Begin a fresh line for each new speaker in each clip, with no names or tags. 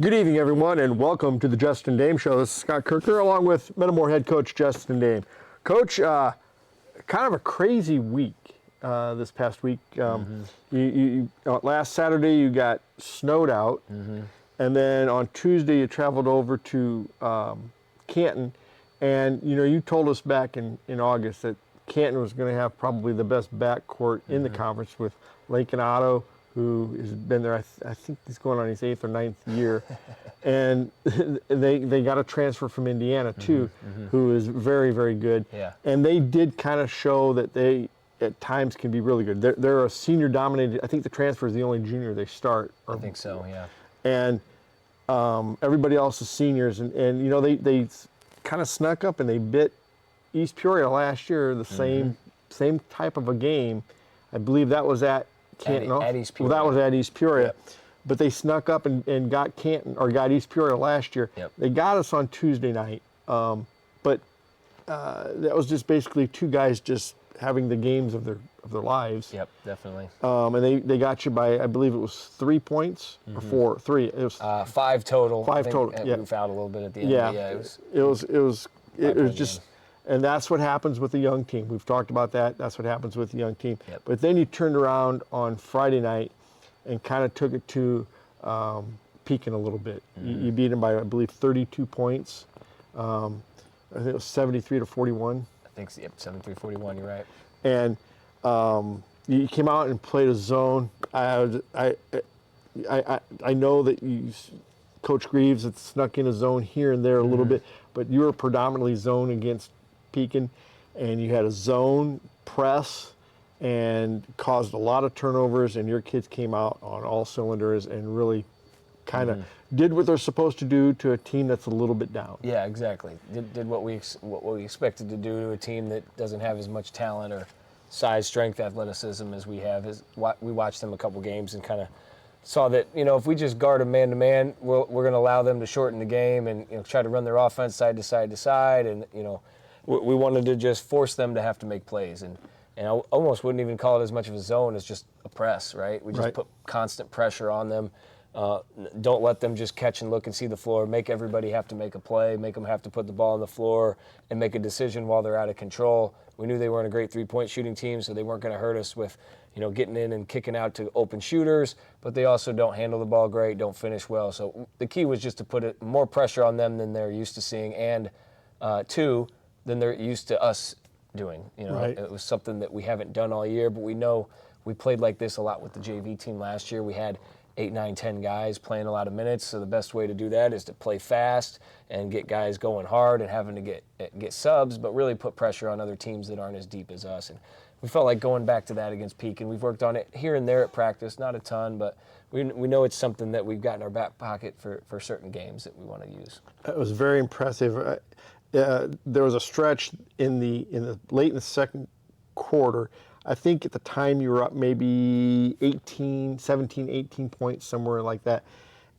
Good evening, everyone, and welcome to the Justin Dehm Show. This is Scott Kerker, along with Metamore head coach Justin Dehm. Coach, kind of a crazy week this past week. Last Saturday you got snowed out, and then on Tuesday you traveled over to Canton, and you told us back in August that Canton was going to have probably the best backcourt in the conference with Lincoln Otto, who has been there, I think he's going on his 8th or 9th year. And they got a transfer from Indiana, too, who is very, very good.
Yeah.
And they did kind of show that they, at times, can be really good. They're a senior-dominated, I think the transfer is the only junior they start.
I think so, yeah.
And everybody else is seniors. And they kind of snuck up and they bit East Peoria last year, the same type of a game. I believe that was at Canton.
At East Peoria.
Well, that was at East Peoria.
Yep.
But they snuck up and got Canton, or got East Peoria last year.
Yep.
They got us on Tuesday night. But that was just basically two guys just having the games of their lives.
Yep, definitely.
And they got you by, I believe it was 3 points or 3. It was
5 total.
5 total. Yeah.
We fouled a little bit at the end.
Yeah.
Yeah,
it was just.
game.
And that's what happens with a young team. We've talked about that. That's what happens with a young team.
Yep.
But then you turned around on Friday night and kind of took it to Pekin a little bit. You beat them by, I believe, 32 points. I think it was 73-41.
I think, yep, 73-41, you're right.
And you came out and played a zone. I know that Coach Greaves had snuck in a zone here and there a little bit, but you were predominantly zone against Pekin, and you had a zone press and caused a lot of turnovers, and your kids came out on all cylinders and really kind of did what they're supposed to do to a team that's a little bit down.
Yeah, exactly. Did what we expected to do to a team that doesn't have as much talent or size, strength, athleticism as we have. We watched them a couple games and kind of saw that, if we just guard them man-to-man, we're going to allow them to shorten the game and try to run their offense side to side to side. And, we wanted to just force them to have to make plays. And I almost wouldn't even call it as much of a zone as just a press, right? We just put constant pressure on them. Don't let them just catch and look and see the floor. Make everybody have to make a play. Make them have to put the ball on the floor and make a decision while they're out of control. We knew they weren't a great three-point shooting team, so they weren't going to hurt us with, getting in and kicking out to open shooters, but they also don't handle the ball great, don't finish well. So the key was just to put more pressure on them than they're used to seeing, and 2, than they're used to us doing. It was something that we haven't done all year, but we know we played like this a lot with the JV team last year. We had 8, 9, 10 guys playing a lot of minutes, so the best way to do that is to play fast and get guys going hard and having to get subs, but really put pressure on other teams that aren't as deep as us. And we felt like going back to that against Pekin. We've worked on it here and there at practice, not a ton, but we know it's something that we've got in our back pocket for certain games that we want to use.
It was very impressive. There was a stretch in the late in the second quarter. I think at the time you were up maybe 17, 18 points, somewhere like that.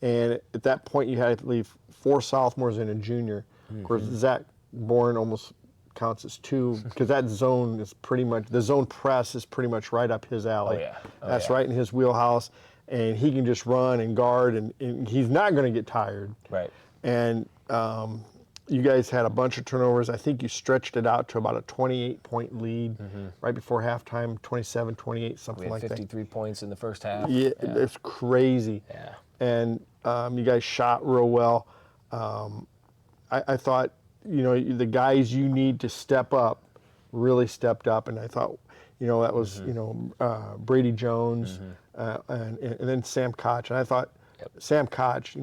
And at that point you had, I believe, 4 sophomores and a junior. Of course, Zach Bourne almost counts as 2, because that zone is pretty much, the zone press is pretty much right up his alley.
Oh, yeah.
That's right in his wheelhouse. And he can just run and guard, and he's not going to get tired.
Right.
And you guys had a bunch of turnovers. I think you stretched it out to about a 28-point lead right before halftime, 27, 28, something like that.
We had 53 points in the first half.
Yeah, it's crazy.
Yeah.
And you guys shot real well. I thought, the guys you need to step up really stepped up, and I thought, that was, Brady Jones and then Sam Koch. And I thought Sam Koch,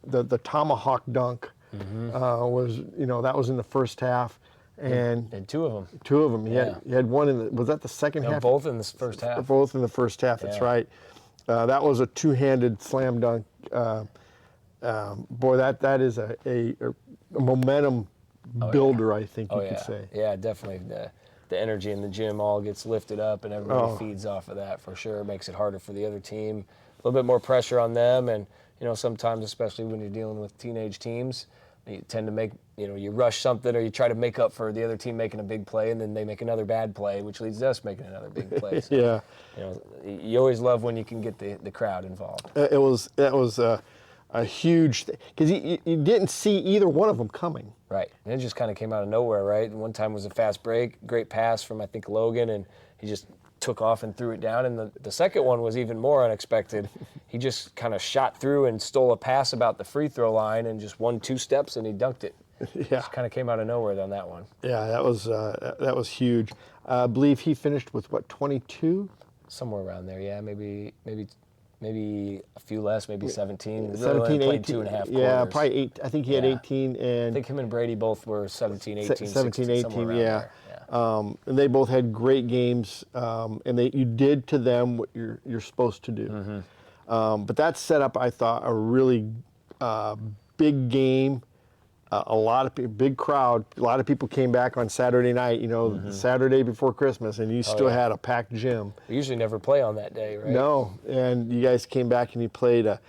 the tomahawk dunk was, that was in the first half. And
2 of them.
2 of them. He had one in was that the second half?
Both in the first half.
Both in the first half, that's right. That was a two-handed slam dunk. Boy, that is a momentum builder, I think you could say.
Yeah, definitely. The energy in the gym all gets lifted up, and everybody feeds off of that for sure. It makes it harder for the other team. A little bit more pressure on them, and sometimes, especially when you're dealing with teenage teams, you tend to make, you rush something or you try to make up for the other team making a big play, and then they make another bad play, which leads to us making another big play. So, you always love when you can get the crowd involved.
It was a huge thing because you didn't see either one of them coming.
Right. And it just kind of came out of nowhere, right? And one time was a fast break, great pass from, I think, Logan, and he just took off and threw it down. And the second one was even more unexpected. He just kind of shot through and stole a pass about the free throw line and just 1-2 steps, and he dunked it.
Yeah.
Just kind of came out of nowhere on that one.
Yeah, that was huge. I believe he finished with, 22?
Somewhere around there, yeah. Maybe a few less, maybe 17. Really
17,
only
18.
played 2.5 quarters.
Yeah, probably 8. I think he had
Yeah.
18. And
I think him and Brady both were 17, 18,
17,
16, somewhere
18,
around
yeah.
there.
And they both had great games, and you did to them what you're supposed to do.
Mm-hmm.
But that set up, I thought, a really big game. Big crowd. A lot of people came back on Saturday night. Saturday before Christmas, and you still had a packed gym.
We usually never play on that day, right?
No, and you guys came back and you played a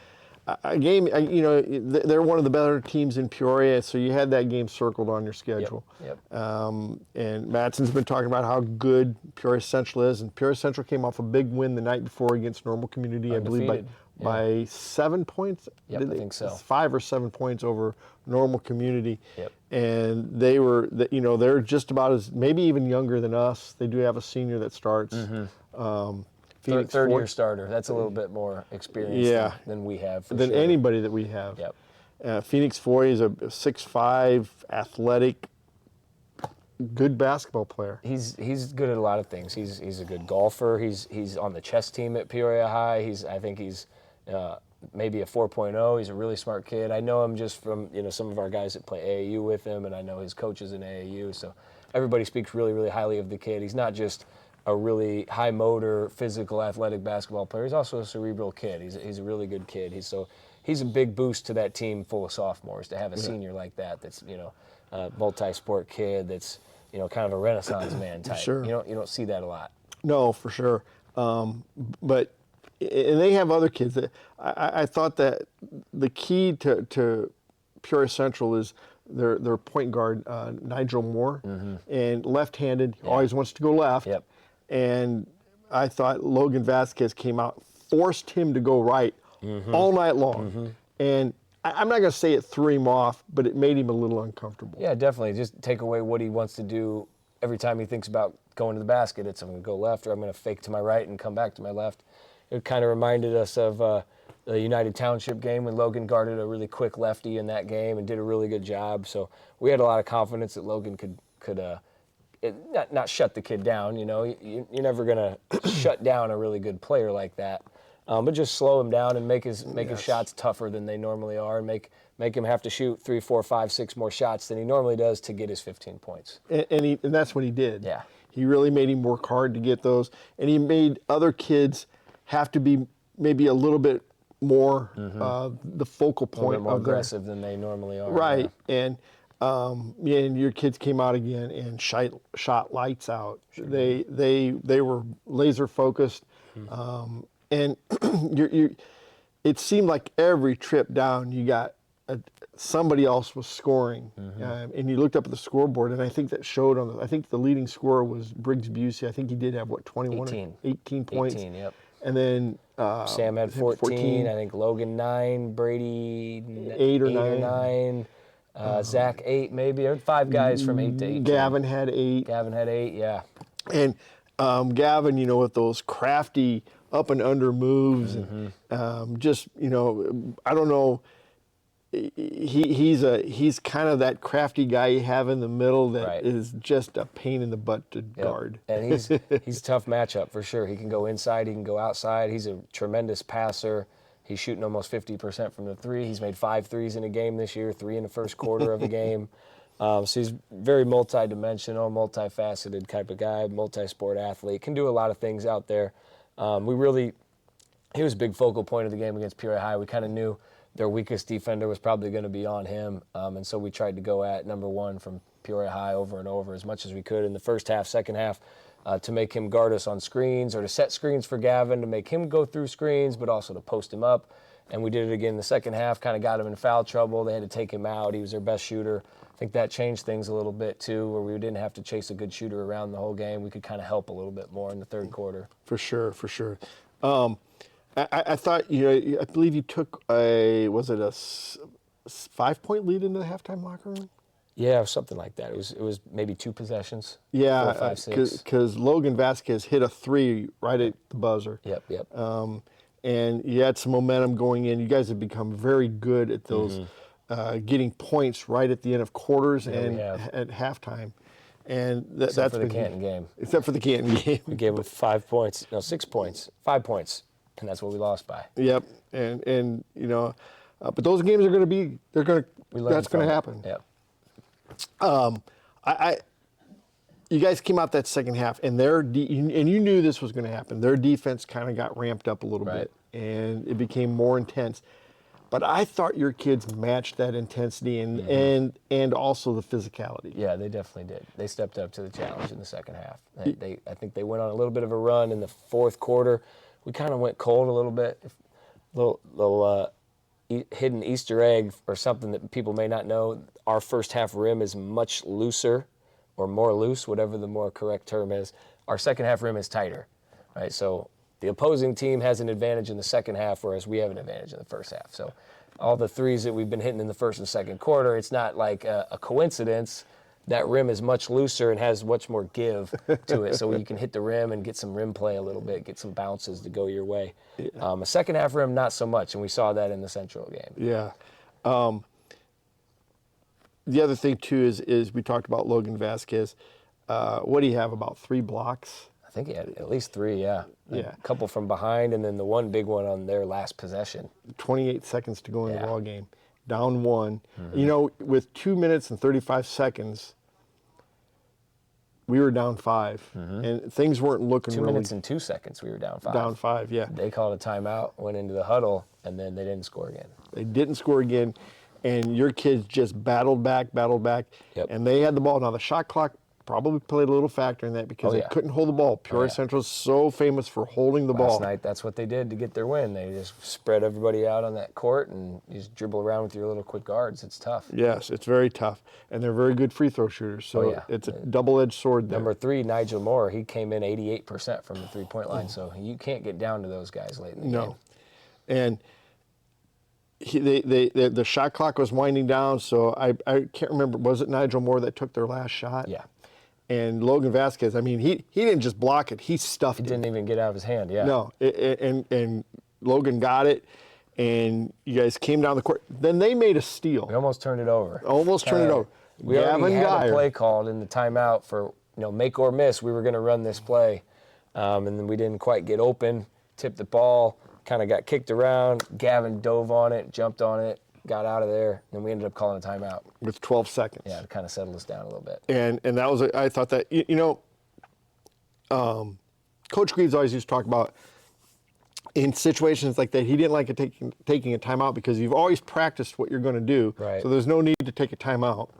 game. They're one of the better teams in Peoria, so you had that game circled on your schedule.
Yep.
And Madsen's been talking about how good Peoria Central is, and Peoria Central came off a big win the night before against Normal Community, I believe by 7 points.
Yep, I think so.
5 or 7 points over Normal Community.
Yep.
And they're just about as, maybe even younger than us. They do have a senior that starts.
Third year starter. That's a little bit more experience than we have.
Than anybody that we have.
Yep.
Phoenix Foy is a 6'5", athletic, good basketball player.
He's good at a lot of things. He's a good golfer. He's on the chess team at Peoria High. I think he's maybe a 4.0. He's a really smart kid. I know him just from some of our guys that play AAU with him, and I know his coaches in AAU. So everybody speaks really, really highly of the kid. He's not just a really high motor, physical, athletic basketball player. He's also a cerebral kid. He's a really good kid. He's a big boost to that team full of sophomores to have a senior like that. That's a multi-sport kid. That's kind of a Renaissance man type.
Sure.
You don't see that a lot.
No, for sure. But and they have other kids. I thought that the key to Peoria Central is their point guard, Nigel Moore, and left-handed, always wants to go left.
Yep.
And I thought Logan Vasquez came out, forced him to go right all night long. And I'm not going to say it threw him off, but it made him a little uncomfortable.
Yeah, definitely. Just take away what he wants to do every time he thinks about going to the basket. It's I'm going to go left, or I'm going to fake to my right and come back to my left. It kind of reminded us of the United Township game when Logan guarded a really quick lefty in that game and did a really good job. So we had a lot of confidence that Logan could not shut the kid down. You're never going to shut down a really good player like that. But just slow him down and make his shots tougher than they normally are, and make him have to shoot 3, 4, 5, 6 more shots than he normally does to get his 15 points.
And that's what he did.
Yeah.
He really made him work hard to get those, and he made other kids have to be maybe a little bit more the focal point.
A little bit more
of
aggressive than they normally are.
Right.
Yeah.
And your kids came out again and shot lights out. Sure. They were laser focused. And it seemed like every trip down, you got somebody else was scoring, and you looked up at the scoreboard, and I think that showed on. I think the leading scorer was Briggs Busey. I think he did have 21, 18 points.
18, yep.
And then
Sam had 14. I think Logan 9, Brady
8 or 9.
Zach 8 maybe. There were 5 guys from 8 to 18.
Gavin had 8.
Yeah.
And Gavin, with those crafty up and under moves, and I don't know. He's kind of that crafty guy you have in the middle that is just a pain in the butt to guard.
And he's a tough matchup for sure. He can go inside, he can go outside. He's a tremendous passer. He's shooting almost 50% from the 3. He's made 5 threes in a game this year, 3 in the first quarter of a game. So he's very multi-dimensional, multifaceted type of guy, multi-sport athlete. Can do a lot of things out there. He was a big focal point of the game against Peoria High. We kind of knew their weakest defender was probably going to be on him, and so we tried to go at number 1 from Peoria High over and over as much as we could in the first half, second half, to make him guard us on screens or to set screens for Gavin, to make him go through screens, but also to post him up. And we did it again in the second half, kind of got him in foul trouble. They had to take him out. He was their best shooter. I think that changed things a little bit too, where we didn't have to chase a good shooter around the whole game. We could kind of help a little bit more in the third quarter.
For sure. I thought, I believe you took was it a 5-point lead into the halftime locker room?
Yeah, something like that. It was maybe 2 possessions.
Yeah,
4, 5, 6.
because Logan Vasquez hit a 3 right at the buzzer.
Yep.
And you had some momentum going in. You guys have become very good at those, getting points right at the end of quarters and at halftime. And
Except for the Canton game.
Except for the Canton game.
We gave them 5 points. No, 6 points. 5 points. And that's what we lost by.
Yep. And but those games are going to be, that's going to happen.
Yep.
You guys came out that second half, and and you knew this was going to happen. Their defense kind of got ramped up a little bit, and it became more intense. But I thought your kids matched that intensity and also the physicality.
Yeah, they definitely did. They stepped up to the challenge in the second half. I think they went on a little bit of a run in the fourth quarter. We kind of went cold a little bit. Little hidden Easter egg or something that people may not know. Our first half rim is much looser or more loose, whatever the more correct term is. Our second half rim is tighter, right? So the opposing team has an advantage in the second half, whereas we have an advantage in the first half. So all the threes that we've been hitting in the first and second quarter, it's not like a coincidence. That rim is much looser and has much more give to it. So you can hit the rim and get some rim play a little bit, get some bounces to go your way. A second half rim, not so much, and we saw that in the Central game.
Yeah. The other thing, too, is we talked about Logan Vasquez. What do you have, about 3 blocks?
I think he had at least 3, yeah.
Yeah.
A couple from behind, and then the one big one on their last possession.
28 seconds to go in the ball game. Down 1. With 2 minutes and 35 seconds, we were down 5. And things weren't looking
2
really...
2 minutes and 2 seconds, we were down 5.
Down 5, yeah.
They called a timeout, went into the huddle, and then they didn't score again.
They didn't score again, and your kids just battled back,
Yep.
and they had the ball. Now, the shot clock probably played a little factor in that because they couldn't hold the ball. Peoria Central's so famous for holding the ball.
Last night, that's what they did to get their win. They just spread everybody out on that court, and you just dribble around with your little quick guards. It's tough.
Yes, it's very tough, and they're very good free throw shooters, so it's a double-edged sword there.
Number 3, Nigel Moore, he came in 88% from the three-point line, so you can't get down to those guys late in the game.
And the shot clock was winding down, so I can't remember, was it Nigel Moore that took their last shot?
Yeah.
And Logan Vasquez, I mean, he didn't just block it, he stuffed it.
He didn't even get out of his hand, yeah.
No, and Logan got it, and you guys came down the court. Then they made a steal.
We almost turned it over. We already had a play called in the timeout for make or miss. We were going to run this play, and then we didn't quite get open, tipped the ball, kind of got kicked around. Gavin dove on it, jumped on it, got out of there, and we ended up calling a timeout.
With 12 seconds.
Yeah, to kind of settle us down a little bit.
And that was, I thought that, Coach Greaves always used to talk about in situations like that, he didn't like taking a timeout because you've always practiced what you're going to do.
Right.
So there's no need to take a timeout.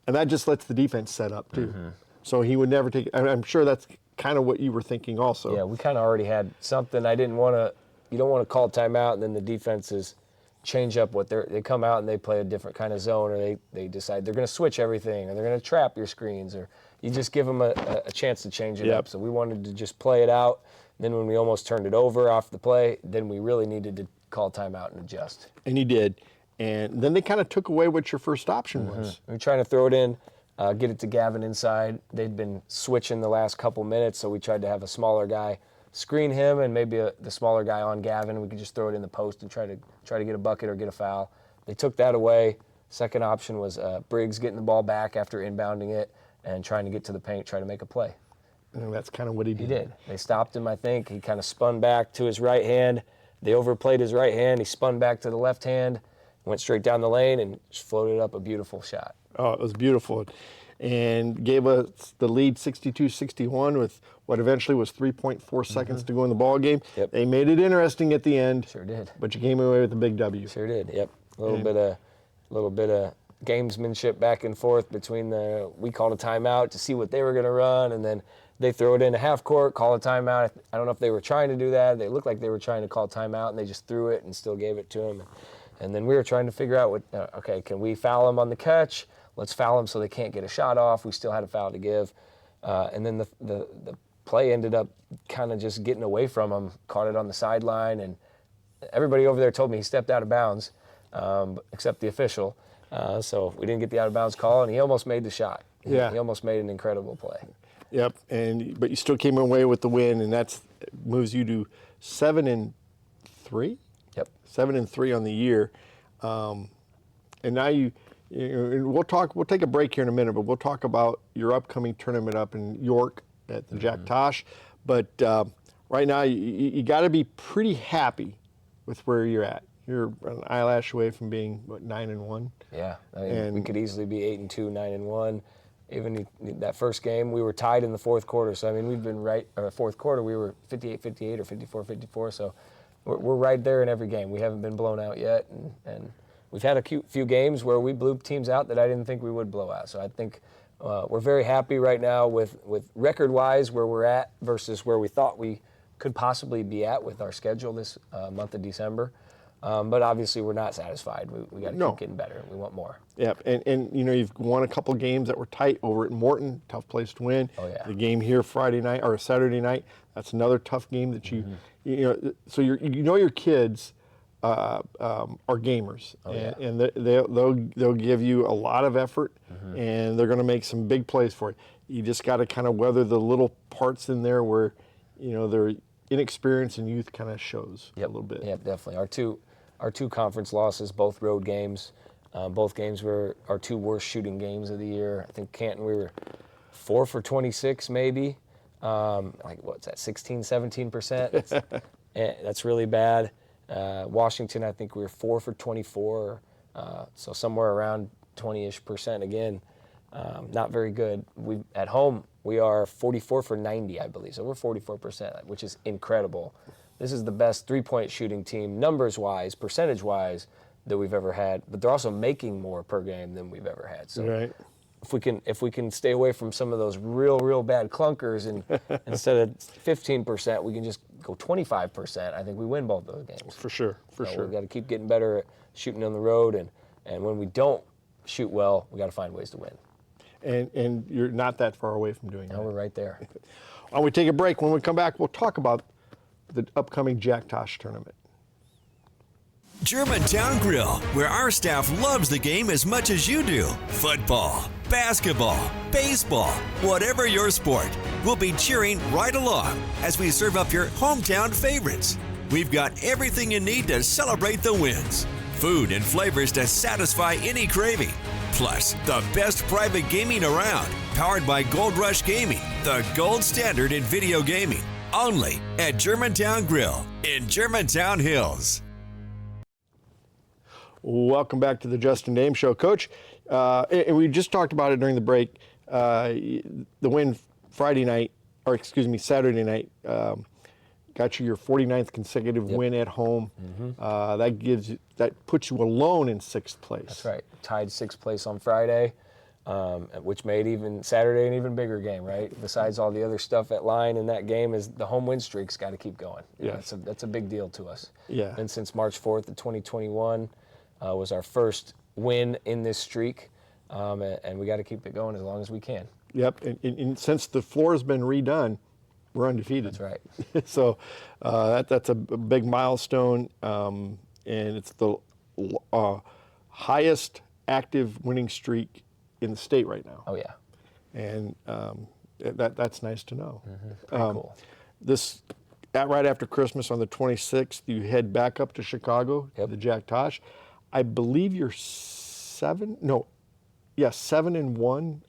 And that just lets the defense set up, too. So he would never take, I'm sure that's kind of what you were thinking also.
Yeah, we kind of already had something. I didn't want to, you don't want to call timeout and then the defenses change up what they come out and they play a different kind of zone, or they decide they're going to switch everything, or they're going to trap your screens, or you just give them a chance to change it up. So we wanted to just play it out. Then when we almost turned it over off the play, then we really needed to call timeout and adjust.
And you did. And then they kind of took away what your first option was.
We were trying to throw it in, get it to Gavin inside. They'd been switching the last couple minutes, so we tried to have a smaller guy screen him and maybe the smaller guy on Gavin. We could just throw it in the post and try to get a bucket or get a foul. They took that away. Second option was Briggs getting the ball back after inbounding it and trying to get to the paint, try to make a play.
And that's kind of what he did.
He did. They stopped him, I think. He kind of spun back to his right hand. They overplayed his right hand. He spun back to the left hand, went straight down the lane, and just floated up a beautiful shot.
Oh, it was beautiful. And gave us the lead 62-61 with what eventually was 3.4 seconds to go in the ball game.
Yep.
They made it interesting at the end.
Sure did.
But you came away with a big W.
Sure did. Yep. A little bit of gamesmanship back and forth between we called a timeout to see what they were going to run, and then they throw it in a half court, call a timeout. I don't know if they were trying to do that. They looked like they were trying to call timeout, and they just threw it and still gave it to him. And then we were trying to figure out okay, can we foul them on the catch? Let's foul them so they can't get a shot off. We still had a foul to give. And then the play ended up kind of just getting away from him, caught it on the sideline, and everybody over there told me he stepped out of bounds, except the official. So we didn't get the out of bounds call, and he almost made the shot.
Yeah.
He almost made an incredible play.
Yep, but you still came away with the win, and that moves you to 7-3.
Yep.
7-3 on the year, and now we'll take a break here in a minute, but we'll talk about your upcoming tournament up in York at the Jack Tosh. But right now, you got to be pretty happy with where you're at. You're an eyelash away from being 9-1.
Yeah, I mean, we could easily be 8-2, 9-1. Even that first game, we were tied in the fourth quarter. So I mean, we've been right. Fourth quarter, we were 58-58 or 54-54. So we're right there in every game. We haven't been blown out yet, and we've had a few games where we blew teams out that I didn't think we would blow out. So I think we're very happy right now with record-wise where we're at versus where we thought we could possibly be at with our schedule this month of December. But obviously, we're not satisfied. We got to keep getting better. We want more.
Yep, and you've won a couple games that were tight over at Morton. Tough place to win.
Oh yeah.
The game here Friday night or Saturday night. That's another tough game that you know. So your kids are gamers, and they'll give you a lot of effort, and they're going to make some big plays for you. You just got to kind of weather the little parts in there where their inexperience and youth kind of shows a little bit.
Yep, definitely. Our two conference losses, both road games. Both games were our two worst shooting games of the year. I think Canton, we were 4 for 26 maybe. What's that, 16-17%? That's really bad. Washington, I think we were 4 for 24, so somewhere around 20-ish% again. Not very good. At home, we are 44 for 90, I believe, so we're 44%, which is incredible. This is the best three-point shooting team, numbers-wise, percentage-wise, that we've ever had, but they're also making more per game than we've ever had. So
right.
if we can stay away from some of those real bad clunkers, and instead of 15%, we can just go 25%. I think we win both those games.
For sure.
We've got to keep getting better at shooting on the road, and when we don't shoot well, we got to find ways to win.
And you're not that far away from doing that.
No, we're right there.
While we take a break, when we come back, we'll talk about the upcoming Jack Tosh tournament.
Germantown Grill, where our staff loves the game as much as you do. Football, basketball, baseball, whatever your sport, we'll be cheering right along as we serve up your hometown favorites. We've got everything you need to celebrate the wins. Food and flavors to satisfy any craving. Plus, the best private gaming around, powered by Gold Rush Gaming, the gold standard in video gaming. Only at Germantown Grill in Germantown Hills.
Welcome back to the Justin Dehm Show, Coach. And we just talked about it during the break. The win Saturday night, got you your 49th consecutive win at home. That puts you alone in 6th place.
That's right. Tied 6th place on Friday, which made even Saturday an even bigger game, right? Besides all the other stuff at line in that game, is the home win streak's got to keep going.
Yeah,
that's a big deal to us.
Yeah.
And since March 4th of 2021 was our first win in this streak, and we got to keep it going as long as we can.
Yep. And since the floor has been redone, we're undefeated.
That's right.
So that's a big milestone, and it's the highest active winning streak in the state right now.
Oh yeah.
And that's nice to know.
Pretty cool.
Right after Christmas on the 26th, you head back up to Chicago, to the Jack Tosh. I believe you're 7-1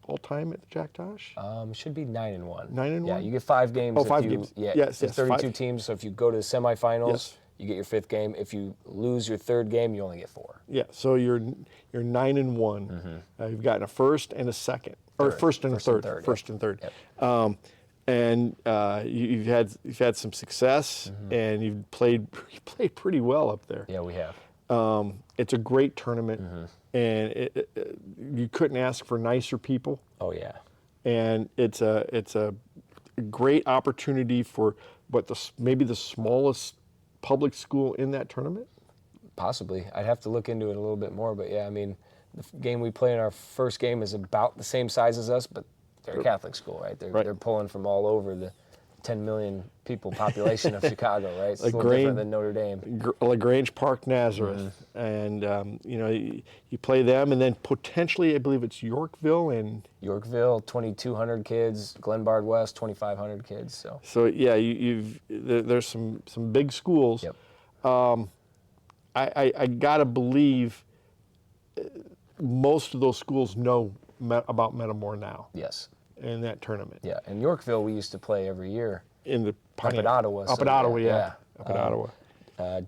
all time at the Jack Tosh.
Should be 9-1.
9-1.
Yeah, you get 5 games.
Oh, 5 games.
Yeah,
yes,
it's 32 teams. So if you go to the semifinals,
Yes.
you get your 5th game. If you lose your 3rd game, you only get 4.
Yeah, so you're 9-1. You've gotten a first and a second, or first and a third. First and third.
Yep.
And you've had some success, and you've played pretty well up there.
Yeah, we have.
It's a great tournament, and you couldn't ask for nicer people.
Oh yeah.
And it's a great opportunity for maybe the smallest public school in that tournament.
Possibly. I'd have to look into it a little bit more, but yeah, I mean, the game we play in our first game is about the same size as us, but they're a Catholic school, right? They're pulling from all over the 10 million people population of Chicago, right? It's a little
LaGrange,
different than Notre Dame.
LaGrange Park, Nazareth. And, you play them, and then potentially, I believe it's Yorkville and...
Yorkville, 2,200 kids. Glenbard West, 2,500 kids.
So yeah, there's some big schools.
Yep.
I gotta believe most of those schools know about Metamore now.
Yes.
In that tournament.
Yeah, and Yorkville we used to play every year.
In the
Up at Ottawa.
Up at Ottawa, yeah. Up at Ottawa.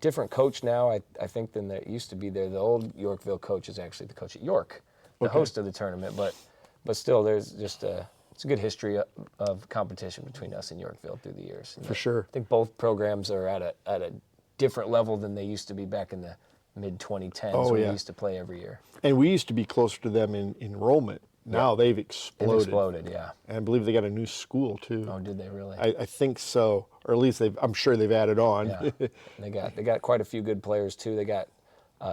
Different coach now, I think, than that used to be there. The old Yorkville coach is actually the coach at York, the host of the tournament. But still, there's just it's a good history of competition between us and Yorkville through the years. And
For sure.
I think both programs are at a different level than they used to be back in the mid-2010s when we used to play every year.
And we used to be closer to them in enrollment. Now they've exploded.
They've exploded, yeah.
And I believe they got a new school too.
Oh, did they really?
I think so, or at least I'm sure they've added on.
Yeah. They got quite a few good players too. They got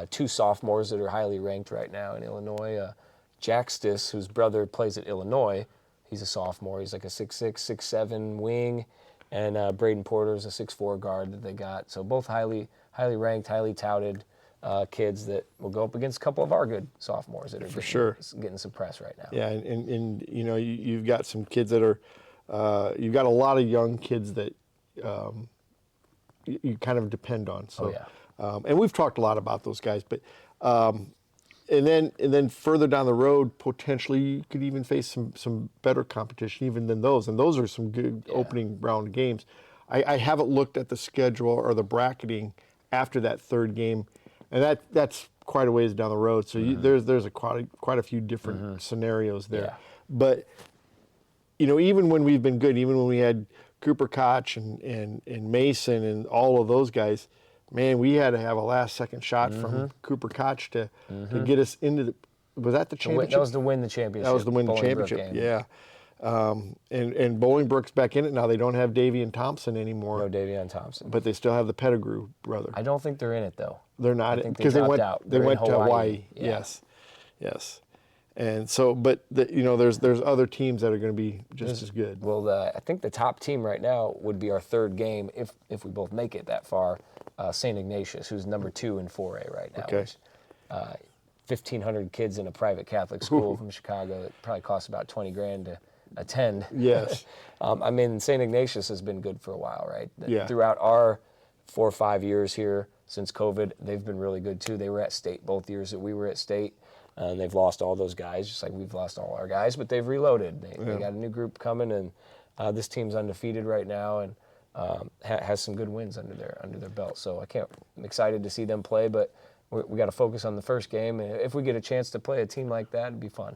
2 sophomores that are highly ranked right now in Illinois. Jack Stiss, whose brother plays at Illinois, he's a sophomore. He's like a 6'6", 6'7" wing, and Braden Porter's a 6'4" guard that they got. So both highly ranked, highly touted kids that will go up against a couple of our good sophomores that are getting some press right now.
Yeah, and you've got some kids that are, you've got a lot of young kids that you kind of depend on. So, and we've talked a lot about those guys, but and then further down the road, potentially you could even face some better competition even than those, and those are some good opening round games. I haven't looked at the schedule or the bracketing after that third game. And that's quite a ways down the road. So there's quite a few different scenarios there. Yeah. But even when we've been good, even when we had Cooper Koch and Mason and all of those guys, man, we had to have a last-second shot from Cooper Koch to get us into the. Was that the championship?
That was to win the championship.
That was to win the championship. Yeah. And Bolingbrook's back in it now. They don't have Davian Thompson anymore.
No Davian Thompson.
But they still have the Pettigrew brother.
I don't think they're in it though.
They're not,
because they went
out. They went to Hawaii.
Yeah.
Yes. And so, but there's other teams that are going to be just as good.
Well, I think the top team right now would be our third game if we both make it that far. St. Ignatius, who's number 2 in 4A right now.
Okay.
Which, 1,500 kids in a private Catholic school from Chicago. It probably costs about $20,000 to attend.
Yes.
St. Ignatius has been good for a while, right?
Yeah.
Throughout our 4 or 5 years here since COVID, they've been really good too. They were at state both years that we were at state. And they've lost all those guys, just like we've lost all our guys, but they've reloaded. They got a new group coming, and this team's undefeated right now and has some good wins under their belt. So I'm excited to see them play, but we got to focus on the first game. And if we get a chance to play a team like that, it'd be fun.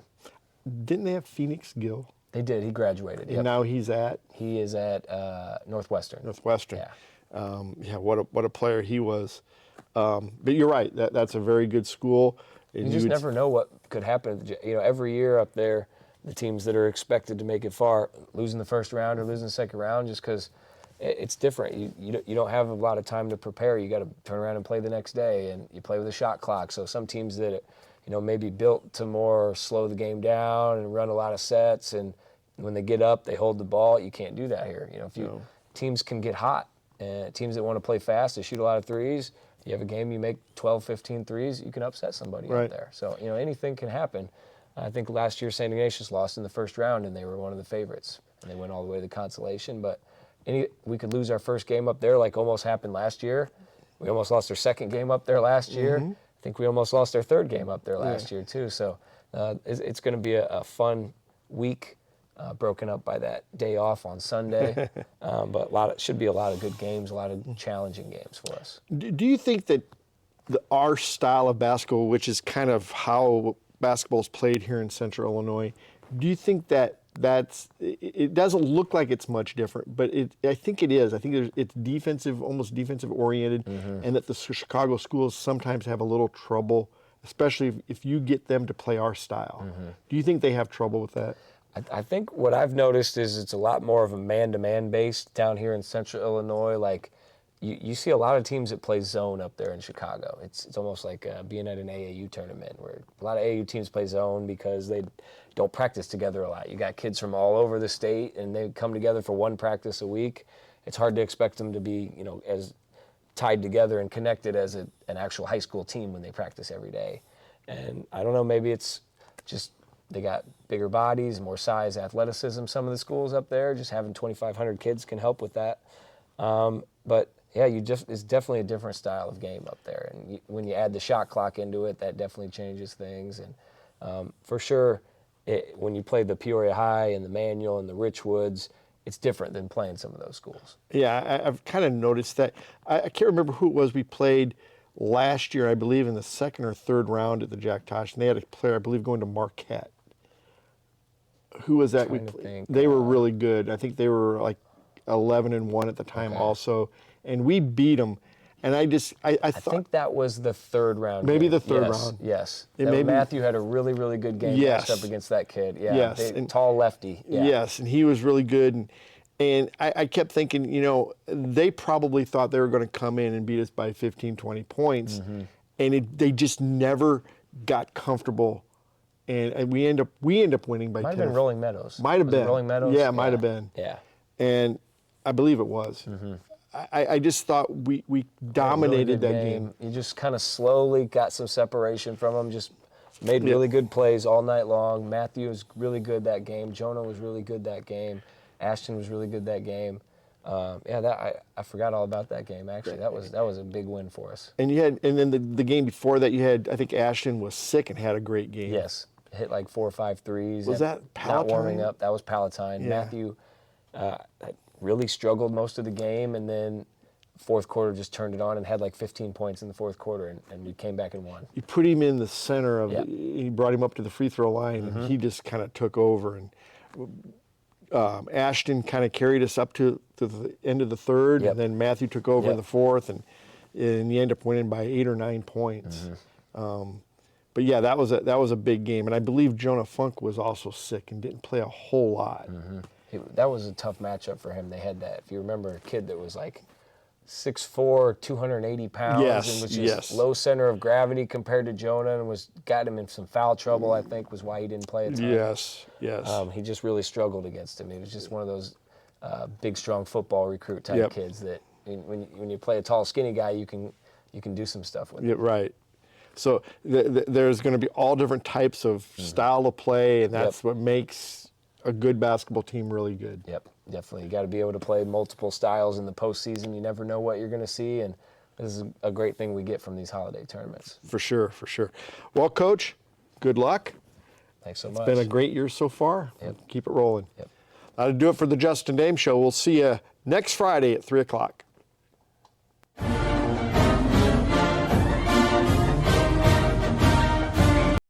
Didn't they have Phoenix Gill?
They did. He graduated.
And now he's at?
He is at Northwestern.
Northwestern.
Yeah.
What a player he was. But you're right. That's a very good school.
And you just never know what could happen. Every year up there, the teams that are expected to make it far, losing the first round or losing the second round, just because it's different. You don't have a lot of time to prepare. You got to turn around and play the next day, and you play with a shot clock. So some teams that maybe built to more slow the game down and run a lot of sets, and when they get up, they hold the ball. You can't do that here. Teams can get hot, and teams that want to play fast, they shoot a lot of threes. You have a game, you make 12, 15 threes, you can upset somebody out there. So, anything can happen. I think last year St. Ignatius lost in the first round, and they were one of the favorites. And they went all the way to the consolation. But we could lose our first game up there like almost happened last year. We almost lost our second game up there last year. I think we almost lost our third game up there last year, too. So it's going to be a fun week. Broken up by that day off on Sunday, but should be a lot of good games, a lot of challenging games for us.
Do you think that our style of basketball, which is kind of how basketball is played here in Central Illinois, do you think it doesn't look like it's much different, but I think it is. I think it's defensive, almost defensive oriented, and that the Chicago schools sometimes have a little trouble, especially if you get them to play our style. Do you think they have trouble with that?
I think what I've noticed is it's a lot more of a man-to-man based down here in Central Illinois. Like you see a lot of teams that play zone up there in Chicago. It's almost like being at an AAU tournament where a lot of AAU teams play zone because they don't practice together a lot. You got kids from all over the state, and they come together for one practice a week. It's hard to expect them to be, as tied together and connected as an actual high school team when they practice every day. And I don't know, maybe it's just they got bigger bodies, more size, athleticism. Some of the schools up there, just having 2,500 kids can help with that. But yeah, it's definitely a different style of game up there. And when you add the shot clock into it, that definitely changes things. And for sure, when you play the Peoria High and the Manual and the Richwoods, it's different than playing some of those schools.
Yeah, I've kind of noticed that. I can't remember who it was we played last year, I believe in the second or third round at the Jack Tosh, and they had a player, I believe, going to Marquette. Who was that? They were really good. I think they were like 11-1 at the time also, and we beat them. And I thought,
think that was the third round.
Maybe
game.
the third round.
Yes.
Matthew
had a really, really good game matched up against that kid. Yeah.
Yes.
Tall lefty. Yeah.
Yes, and he was really good. And I kept thinking, they probably thought they were going to come in and beat us by 15, 20 points, and they just never got comfortable. And we end up winning by 10.
Might have been Rolling Meadows.
Might have been.
Rolling Meadows?
Yeah, might have been.
Yeah.
And I believe it was. I just thought we dominated
really
that game.
You just kind of slowly got some separation from them, just made really good plays all night long. Matthew was really good that game. Jonah was really good that game. Ashton was really good that game. I forgot all about that game, actually. That was a big win for us.
And then the game before that, you had, I think Ashton was sick and had a great game.
Yes. Hit like 4 or 5 threes.
Was that Palatine?
Not warming up. That was Palatine.
Yeah.
Matthew really struggled most of the game, and then fourth quarter just turned it on and had like 15 points in the fourth quarter, and we came back and won.
You put him in the center of he brought him up to the free throw line, and he just kind of took over. And Ashton kind of carried us up to the end of the third, and then Matthew took over in the fourth, and you end up winning by 8 or 9 points. But yeah, that was a big game, and I believe Jonah Funk was also sick and didn't play a whole lot.
That was a tough matchup for him. They had that, if you remember, a kid that was like 6'4", 280 pounds, and was just low center of gravity compared to Jonah, and got him in some foul trouble, I think, was why he didn't play a ton.
Yes.
He just really struggled against him. He was just one of those big, strong football recruit type kids that when you play a tall, skinny guy, you can do some stuff with him.
Yeah, right. So there's going to be all different types of style of play, and that's what makes a good basketball team really good.
Yep, definitely. You got to be able to play multiple styles in the postseason. You never know what you're going to see, and this is a great thing we get from these holiday tournaments.
For sure. Well, Coach, good luck.
Thanks so much.
It's been a great year so far.
Yep.
Keep it rolling.
Yep.
That'll do it for the Justin Dehm Show. We'll see you next Friday at 3 o'clock.